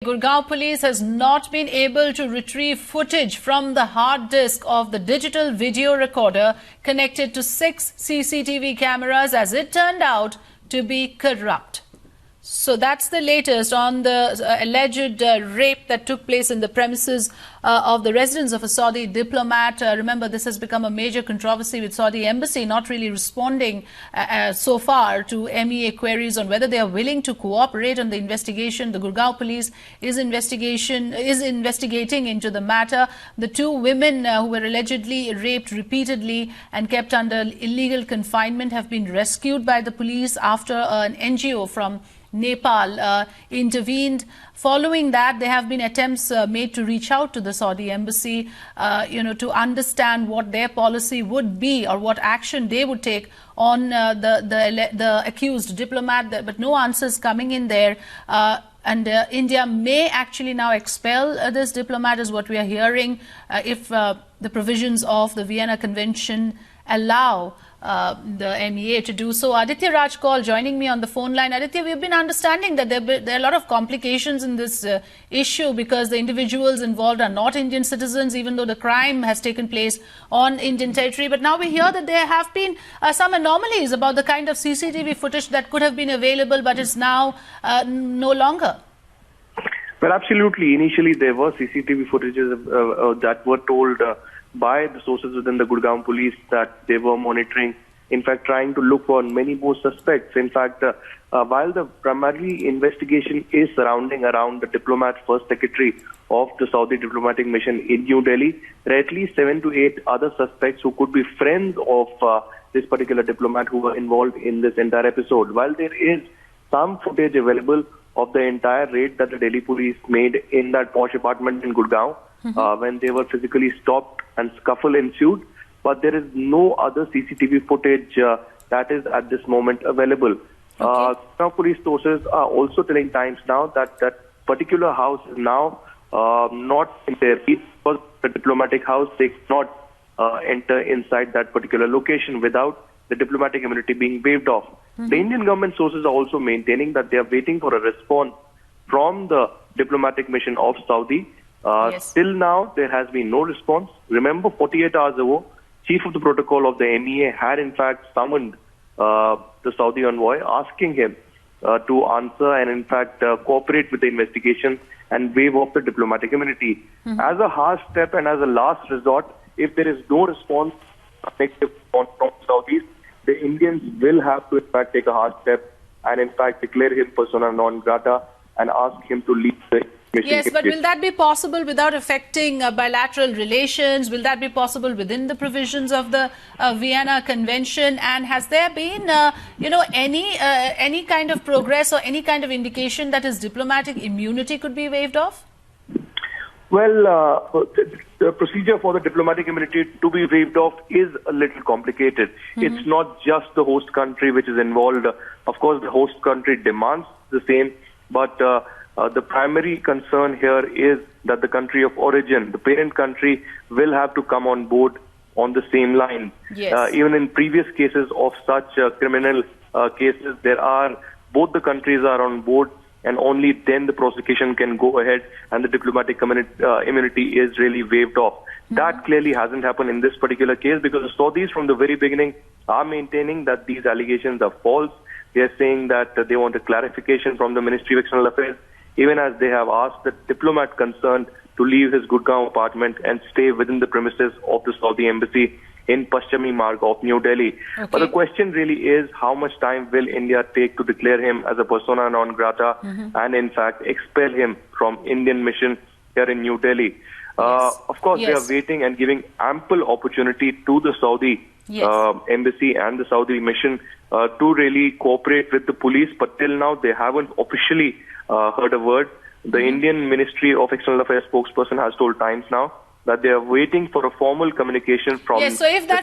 Gurgaon police has not been able to retrieve footage from the hard disk of the digital video recorder connected to 6 CCTV cameras, as it turned out to be corrupt. So that's the latest on the alleged rape that took place in the premises of the residence of a Saudi diplomat. Remember, this has become a major controversy, with Saudi embassy not really responding so far to MEA queries on whether they are willing to cooperate on the investigation. The Gurgaon police is investigating into the matter. The 2 women who were allegedly raped repeatedly and kept under illegal confinement have been rescued by the police after an NGO from Nepal intervened. Following that, there have been attempts made to reach out to the Saudi embassy, to understand what their policy would be or what action they would take on the accused diplomat, but no answers coming in there. And India may actually now expel this diplomat, is what we are hearing, if the provisions of the Vienna Convention allow the MEA to do so. Aditya Raj Kaul joining me on the phone line. Aditya, we've been understanding that there are a lot of complications in this issue because the individuals involved are not Indian citizens, even though the crime has taken place on Indian territory. But now we hear that there have been some anomalies about the kind of CCTV footage that could have been available, but is now no longer. Well, absolutely. Initially, there were CCTV footages that were told by the sources within the Gurgaon police that they were monitoring, in fact, trying to look for many more suspects. In fact, while the primary investigation is surrounding around the diplomat first secretary of the Saudi diplomatic mission in New Delhi, there are at least 7 to 8 other suspects who could be friends of this particular diplomat who were involved in this entire episode. While there is some footage available of the entire raid that the Delhi police made in that posh apartment in Gurgaon, when they were physically stopped and scuffle ensued, but there is no other CCTV footage that is at this moment available. Now, police sources are also telling Times Now that that particular house is now not in their reach, because the diplomatic house, they cannot enter inside that particular location without the diplomatic immunity being waived off. The Indian government sources are also maintaining that they are waiting for a response from the diplomatic mission of Saudi. Till now, there has been no response. Remember, 48 hours ago, Chief of the Protocol of the MEA had in fact summoned the Saudi envoy, asking him to answer and in fact cooperate with the investigation and waive off the diplomatic immunity. As a harsh step and as a last resort, if there is no response from Saudis, the Indians will have to in fact take a hard step and in fact declare him persona non grata and ask him to leave the mission. Yes, but will that be possible without affecting bilateral relations? Will that be possible within the provisions of the Vienna Convention? And has there been, any kind of progress or any kind of indication that his diplomatic immunity could be waived off? Well, the procedure for the diplomatic immunity to be waived off is a little complicated. It's not just the host country which is involved. Of course, the host country demands the same, but the primary concern here is that the country of origin, the parent country, will have to come on board on the same line. Yes. Even in previous cases of such criminal cases, both the countries are on board, and only then the prosecution can go ahead and the diplomatic immunity is really waived off. That clearly hasn't happened in this particular case, because the Saudis from the very beginning are maintaining that these allegations are false. They are saying that they want a clarification from the Ministry of External Affairs, even as they have asked the diplomat concerned to leave his Gurgaon apartment and stay within the premises of the Saudi embassy in Paschimi Marg of New Delhi. But the question really is, how much time will India take to declare him as a persona non grata and in fact expel him from Indian mission here in New Delhi? Of course, they are waiting and giving ample opportunity to the Saudi embassy and the Saudi mission to really cooperate with the police, but till now they haven't officially heard a word. The Indian Ministry of External Affairs spokesperson has told Times Now that they are waiting for a formal communication from... Yes, so if that